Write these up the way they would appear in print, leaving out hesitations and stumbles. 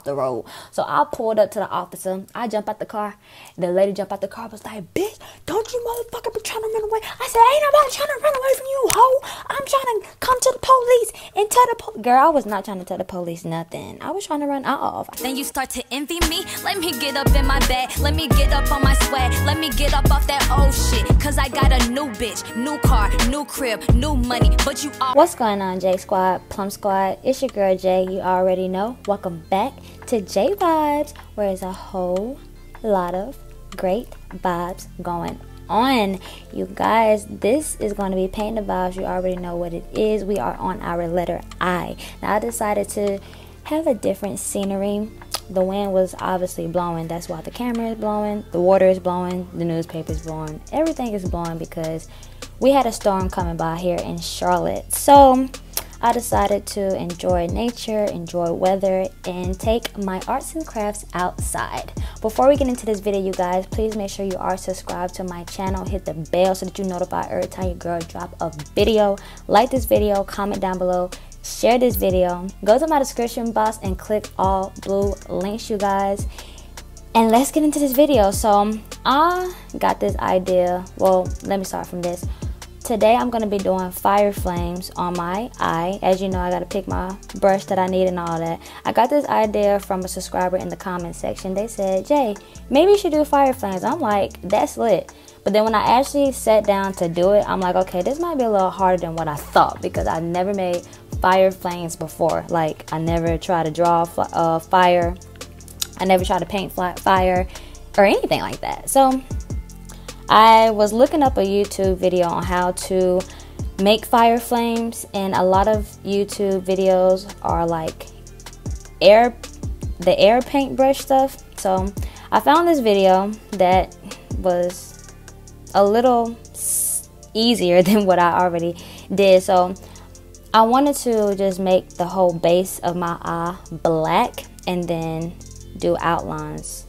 the road. So I pulled up to the officer. I jump out the car. The lady jumped out the car, was like, bitch, don't you motherfucker be trying to run away. I said, ain't nobody trying to run away from you, hoe. I'm trying to come to the police and tell the police. Girl, I was not trying to tell the police nothing. I was trying to run off. Then you start to envy me. Let me get up in my bed. Let me get up on my swag. Let me get up off that old shit. Cause I got a new bitch, new car, new crib, new money. But you all. What's going on, J Squad, Plum Squad? It's your girl Jay. You already know. Welcome back to J Vibes, where there's a whole lot of great vibes going on. You guys, this is going to be Paint the Vibes. You already know what it is. We are on our letter I. Now I decided to have a different scenery. The wind was obviously blowing. That's why the camera is blowing, the water is blowing, the newspaper is blowing, everything is blowing because we had a storm coming by here in Charlotte. So I decided to enjoy nature, enjoy weather, and take my arts and crafts outside. Before we get into this video, you guys, please make sure you are subscribed to my channel. Hit the bell so that you notify every time your girl drop a video. Like this video, comment down below, share this video. Go to my description box and click all blue links, you guys. And let's get into this video. So I got this idea. Well, let me start from this. Today I'm going to be doing fire flames on my eye. As you know, I got to pick my brush that I need and all that. I got this idea from a subscriber in the comment section. They said, Jay, maybe you should do fire flames. I'm like, that's lit. But then when I actually sat down to do it, I'm like, okay, this might be a little harder than what I thought because I never made fire flames before. Like, I never tried to draw fire. I never tried to paint fire or anything like that. So I was looking up a YouTube video on how to make fire flames, and a lot of YouTube videos are like the air paintbrush stuff. So I found this video that was a little easier than what I already did. So I wanted to just make the whole base of my eye black and then do outlines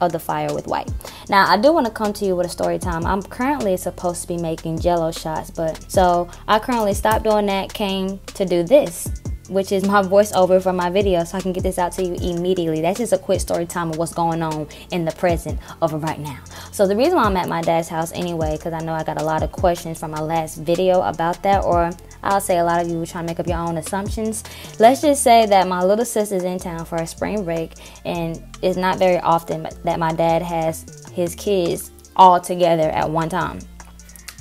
of the fire with white. Now I do want to come to you with a story time. I'm currently supposed to be making jello shots, but so I currently stopped doing that, came to do this, which is my voiceover for my video, so I can get this out to you immediately. That's just a quick story time of what's going on in the present of right now. So the reason why I'm at my dad's house anyway, because I know I got a lot of questions from my last video about that, or I'll say a lot of you were trying to make up your own assumptions. Let's just say that my little sister's in town for a spring break, and it's not very often that my dad has his kids all together at one time.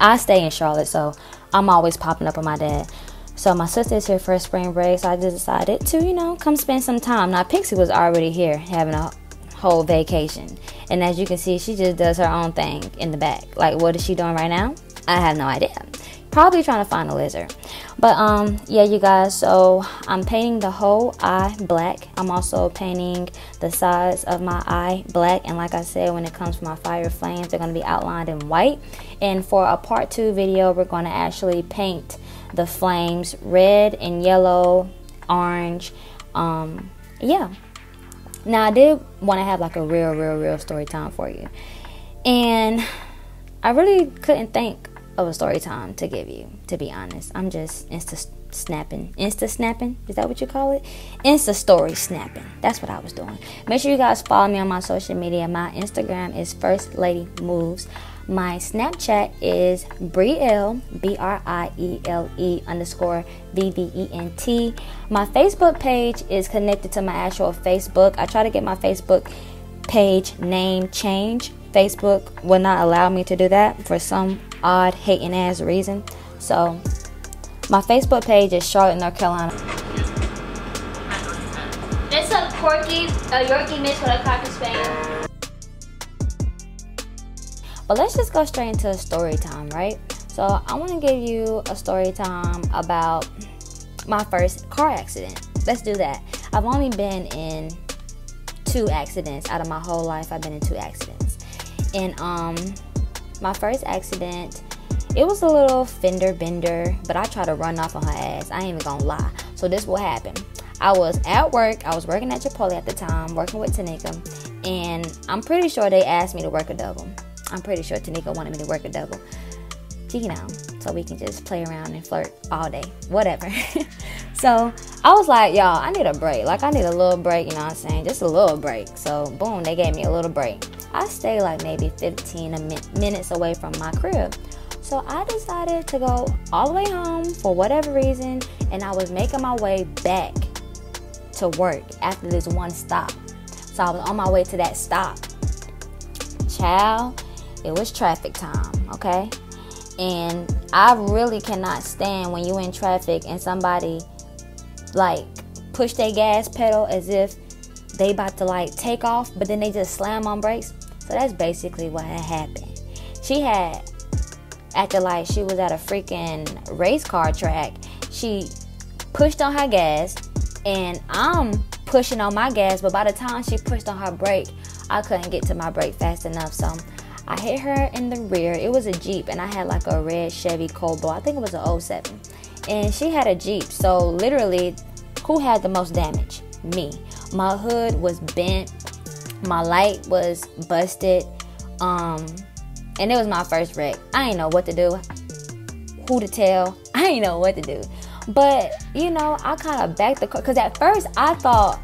I stay in Charlotte, so I'm always popping up with my dad. So my sister's here for a spring break, so I just decided to, you know, come spend some time. Now Pixie was already here having a whole vacation, and as you can see, she just does her own thing in the back. Like, what is she doing right now? I have no idea. Probably trying to find a lizard. But yeah, you guys, so I'm painting the whole eye black. I'm also painting the sides of my eye black, and like I said, when it comes to my fire flames, they're going to be outlined in white. And for a part 2 video, we're going to actually paint the flames red and yellow, orange. Yeah. Now I did want to have like a real story time for you, and I really couldn't think of a story time to give you, to be honest. I'm just insta snapping. Is that what you call it? Insta story snapping. That's what I was doing. Make sure you guys follow me on my social media. My Instagram is First Lady Moves. My Snapchat is Brielle, BRIELE_VVENT. My Facebook page is connected to my actual Facebook. I try to get my Facebook page name changed. Facebook will not allow me to do that for some odd hating ass reason. So my Facebook page is Charlotte, North Carolina. It's a Yorkie mixed with a Cocker Spaniel. But let's just go straight into a story time, right? So I want to give you a story time about my first car accident. Let's do that. I've only been in 2 accidents out of my whole life. I've been in 2 accidents. And my first accident, it was a little fender bender, but I tried to run off on her ass. I ain't even gonna lie. So this what happened. I was at work. I was working at Chipotle at the time, working with Tanika, and I'm pretty sure they asked me to work a double. I'm pretty sure Tanika wanted me to work a double. You know, so we can just play around and flirt all day, whatever. So I was like, y'all, I need a break. Like, I need a little break, you know what I'm saying? Just a little break. So boom, they gave me a little break. I stayed like maybe 15 minutes away from my crib. So I decided to go all the way home for whatever reason, and I was making my way back to work after this one stop. So I was on my way to that stop. Child, it was traffic time, okay? And I really cannot stand when you in traffic and somebody like push their gas pedal as if they about to like take off, but then they just slam on brakes. So that's basically what had happened. She had acted like she was at a freaking race car track. She pushed on her gas, and I'm pushing on my gas, but by the time she pushed on her brake, I couldn't get to my brake fast enough. So I hit her in the rear. It was a Jeep, and I had like a red Chevy Cobalt. I think it was a 07. And she had a Jeep. So literally, who had the most damage? Me. My hood was bent. My light was busted. And it was my first wreck. I ain't know what to do. Who to tell. I ain't know what to do. But, you know, I kind of backed the car. Because at first, I thought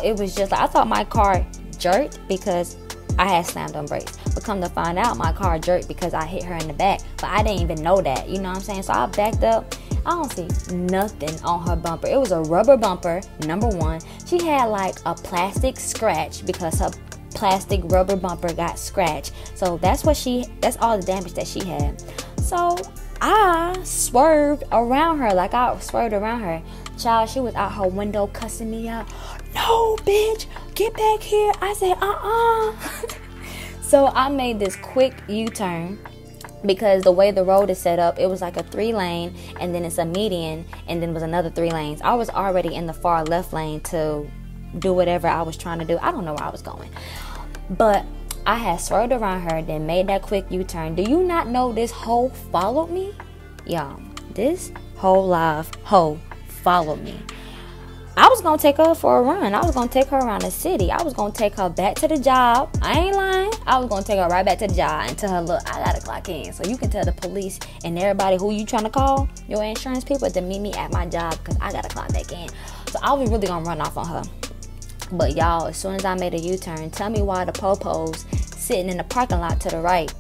it was just like, I thought my car jerked because I had slammed on brakes. But come to find out, my car jerked because I hit her in the back. But I didn't even know that. You know what I'm saying? So I backed up. I don't see nothing on her bumper. It was a rubber bumper, number one. She had like a plastic scratch because her plastic rubber bumper got scratched. So that's all the damage that she had. So I swerved around her. Like, I swerved around her. Child, she was out her window cussing me out. No, bitch, get back here. I said, So I made this quick U-turn because the way the road is set up, it was like a 3-lane, and then it's a median, and then was another 3 lanes. I was already in the far left lane to do whatever I was trying to do. I don't know where I was going. But I had swerved around her, then made that quick U-turn. Do you not know this hoe followed me? Y'all, this whole live hoe followed me. I was going to take her for a run. I was going to take her around the city. I was going to take her back to the job. I ain't lying. I was going to take her right back to the job and tell her, look, I got to clock in. So you can tell the police and everybody who you trying to call, your insurance people, to meet me at my job because I got to clock back in. So I was really going to run off on her. But y'all, as soon as I made a U-turn, tell me why the popos sitting in the parking lot to the right.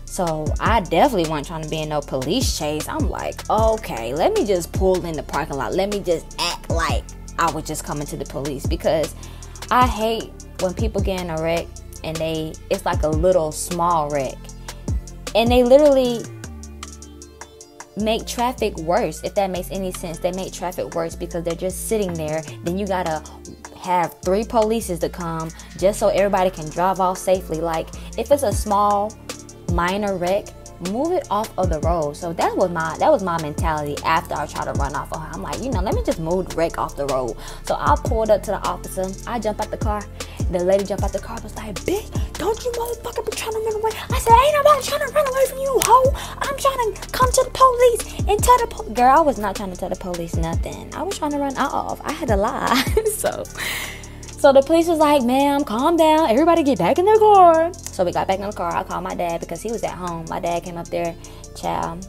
So I definitely wasn't trying to be in no police chase. I'm like, okay, let me just pull in the parking lot. Let me just act like I was just coming to the police, because I hate when people get in a wreck and it's like a little small wreck. And they literally make traffic worse, if that makes any sense. They make traffic worse because they're just sitting there. Then you gotta have 3 polices to come just so everybody can drive off safely. Like, if it's a small minor wreck, move it off of the road. So that was my mentality after I tried to run off of her. I'm like, let me just move the wreck off the road. So I pulled up to the officer. I jumped out the car. The lady jumped out the car, was like, bitch, don't you motherfucker be trying to run away. I said, ain't nobody trying to run away from you, hoe. I'm trying to come to the police and tell the police. Girl, I was not trying to tell the police nothing. I was trying to run off. I had to lie. So the police was like, ma'am, calm down. Everybody get back in their car. So we got back in the car. I called my dad because he was at home. My dad came up there. Child,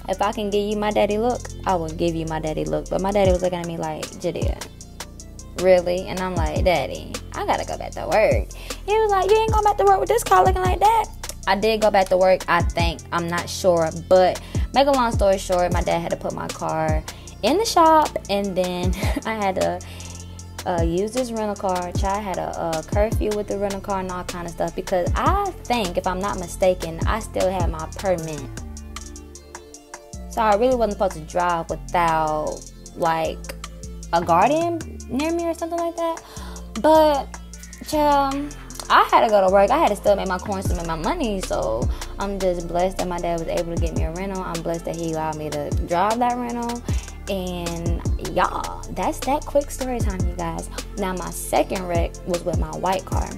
if I can give you my daddy look, I will give you my daddy look. But my daddy was looking at me like, Jadea, really? And I'm like, Daddy, I gotta go back to work. He was like, you ain't going back to work with this car looking like that. I did go back to work, I think. I'm not sure. But make a long story short, my dad had to put my car in the shop. And then I had to use this rental car. Child had a curfew with the rental car and all kind of stuff, because I think, if I'm not mistaken, I still had my permit. So I really wasn't supposed to drive without like a guardian near me or something like that. But child, I had to go to work. I had to still make my coins to make my money. So I'm just blessed that my dad was able to get me a rental. I'm blessed that he allowed me to drive that rental. And y'all, that's that quick story time, you guys. Now my second wreck was with my white car,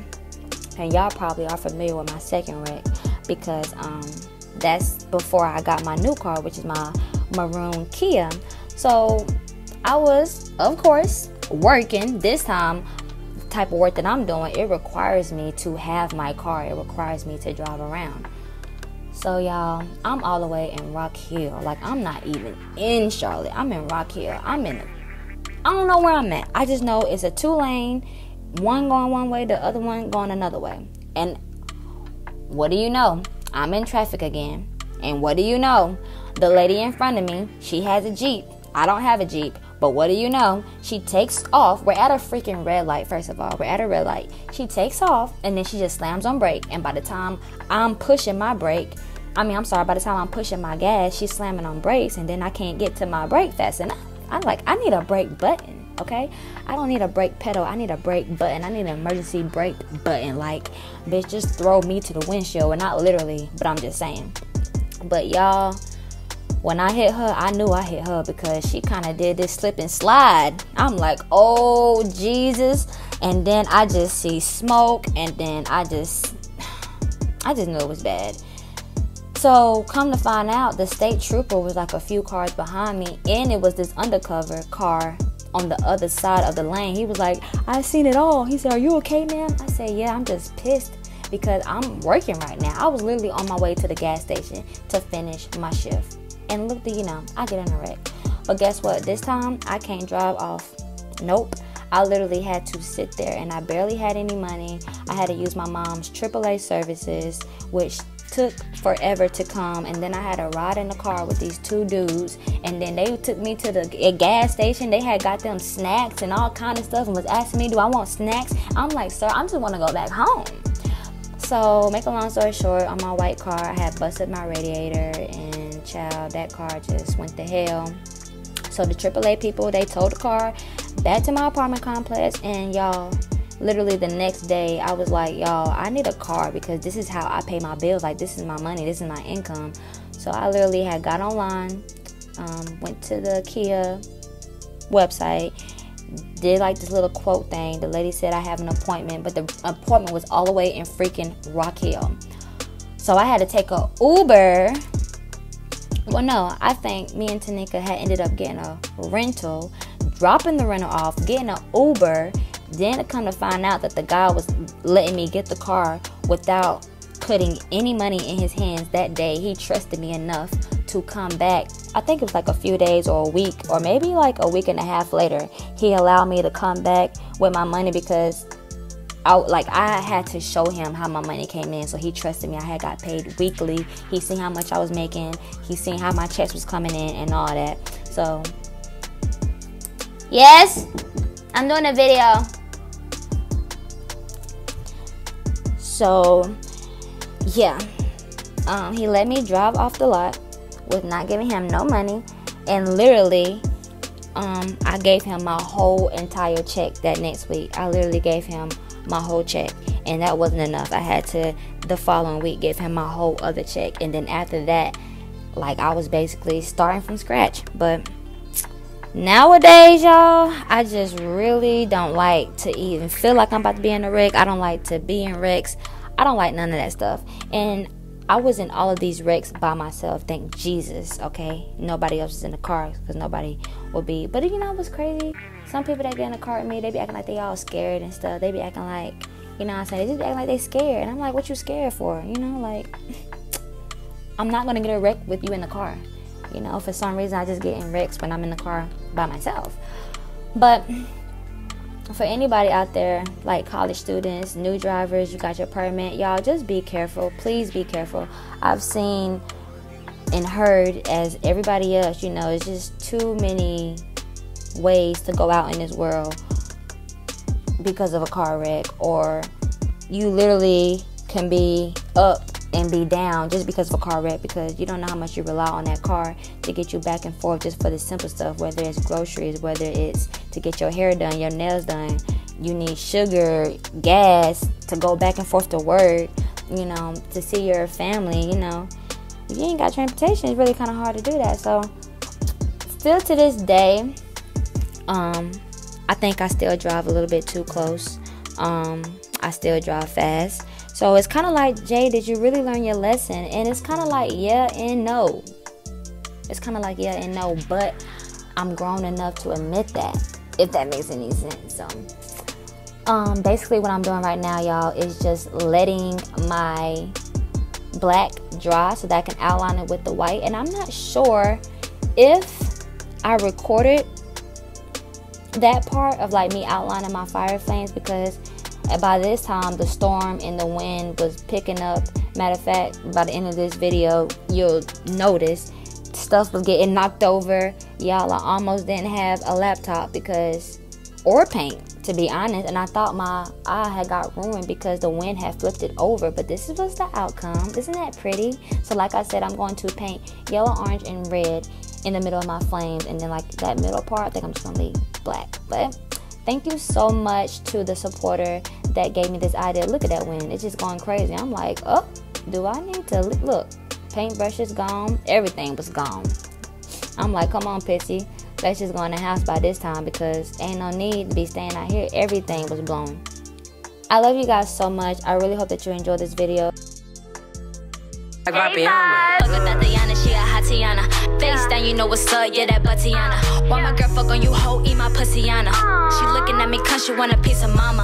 and y'all probably are familiar with my second wreck because that's before I got my new car, which is my maroon Kia. So I was, of course, working. This time, the type of work that I'm doing, it requires me to have my car. It requires me to drive around. So y'all, I'm all the way in Rock Hill. Like, I'm not even in Charlotte. I'm in Rock Hill. I don't know where I'm at. I just know it's a 2-lane, one going one way, the other one going another way. And what do you know? I'm in traffic again. And what do you know? The lady in front of me, she has a Jeep. I don't have a Jeep. But what do you know? She takes off. We're at a freaking red light, first of all. We're at a red light. She takes off, and then she just slams on brake. And by the time I'm pushing my brake, by the time I'm pushing my gas, she's slamming on brakes, and then I can't get to my brake fast enough. I need a brake button, okay? I don't need a brake pedal. I need a brake button. I need an emergency brake button. Like, bitch, just throw me to the windshield. And not literally, but I'm just saying. But y'all, when I hit her, I knew I hit her because she kind of did this slip and slide. I'm like, oh, Jesus. And then I just see smoke, and then I just knew it was bad. So, come to find out, the state trooper was like a few cars behind me, and it was this undercover car on the other side of the lane. He was like, I seen it all. He said, are you okay, ma'am? I said, yeah, I'm just pissed because I'm working right now. I was literally on my way to the gas station to finish my shift. And look, I get in a wreck. But guess what? This time, I can't drive off. Nope. I literally had to sit there, and I barely had any money. I had to use my mom's AAA services, which took forever to come. And then I had to ride in the car with these 2 dudes, and then they took me to the gas station. They had got them snacks and all kind of stuff and was asking me, do I want snacks? I'm like, sir, I just want to go back home. So, make a long story short, on my white car, I had busted my radiator, and child, that car just went to hell. So the AAA people, they towed the car back to my apartment complex, and y'all, literally the next day, I was like, y'all, I need a car because this is how I pay my bills. Like, this is my money, this is my income. So I literally had got online, went to the Kia website, did like this little quote thing. The lady said I have an appointment, but the appointment was all the way in freaking Rock Hill. So I had to take a Uber. Well, no, I think me and Tanika had ended up getting a rental, dropping the rental off, getting an Uber. Then to come to find out that the guy was letting me get the car without putting any money in his hands that day. He trusted me enough to come back. I think it was like a few days or a week, or maybe like a week and a half later. He allowed me to come back with my money because I had to show him how my money came in, so he trusted me. I had got paid weekly. He seen how much I was making. He seen how my checks was coming in and all that. So, yes, I'm doing a video. So, yeah, he let me drive off the lot with not giving him no money, and literally, I gave him my whole entire check that next week. I literally gave him my whole check, and that wasn't enough. I had to the following week give him my whole other check, and then after that, like, I was basically starting from scratch. But nowadays, y'all, I just really don't like to even feel like I'm about to be in a wreck. I don't like to be in wrecks. I don't like none of that stuff. And I was in all of these wrecks by myself, thank Jesus, okay? Nobody else was in the car because nobody would be. But you know what's crazy? Some people that get in the car with me, they be acting like they all scared and stuff. They be acting like, you know what I'm saying? They just be acting like they scared. And I'm like, what you scared for? You know, like, I'm not going to get a wreck with you in the car. You know, for some reason, I just get in wrecks when I'm in the car by myself. But for anybody out there, like college students, new drivers, you got your permit, y'all just be careful. Please be careful. I've seen and heard, as everybody else, you know, it's just too many ways to go out in this world because of a car wreck, or you literally can be up and be down just because of a car wreck, because you don't know how much you rely on that car to get you back and forth just for the simple stuff, whether it's groceries, whether it's to get your hair done, your nails done. You need sugar, gas to go back and forth to work, you know, to see your family. You know, if you ain't got transportation, it's really kind of hard to do that. So still to this day, I think I still drive a little bit too close. I still drive fast. So it's kind of like, Jay, did you really learn your lesson? And it's kind of like, yeah and no. It's kind of like, yeah and no, but I'm grown enough to admit that, if that makes any sense. So, basically what I'm doing right now, y'all, is just letting my black dry so that I can outline it with the white. And I'm not sure if I recorded that part of like me outlining my fire flames, because by this time the storm and the wind was picking up. Matter of fact, by the end of this video, you'll notice stuff was getting knocked over. Y'all, I almost didn't have a laptop because, or paint, to be honest. And I thought my eye had got ruined because the wind had flipped it over. But this was the outcome. Isn't that pretty? So like I said, I'm going to paint yellow, orange, and red in the middle of my flames. And then like that middle part, I think I'm just going to leave black. But thank you so much to the supporter that gave me this idea. Look at that wind. It's just going crazy. I'm like, oh, do I need to look? Paintbrush is gone. Everything was gone. I'm like, come on, Pitsy. Let's just go in the house by this time because ain't no need to be staying out here. Everything was blown. I love you guys so much. I really hope that you enjoyed this video. Fuck with Tatiana, she a Hatiana. Face down, you know what's up, yeah, that Batiana. Why my girl fuck on you, hoe, eat my pussy, Anna. She looking at me cause she want a piece of mama.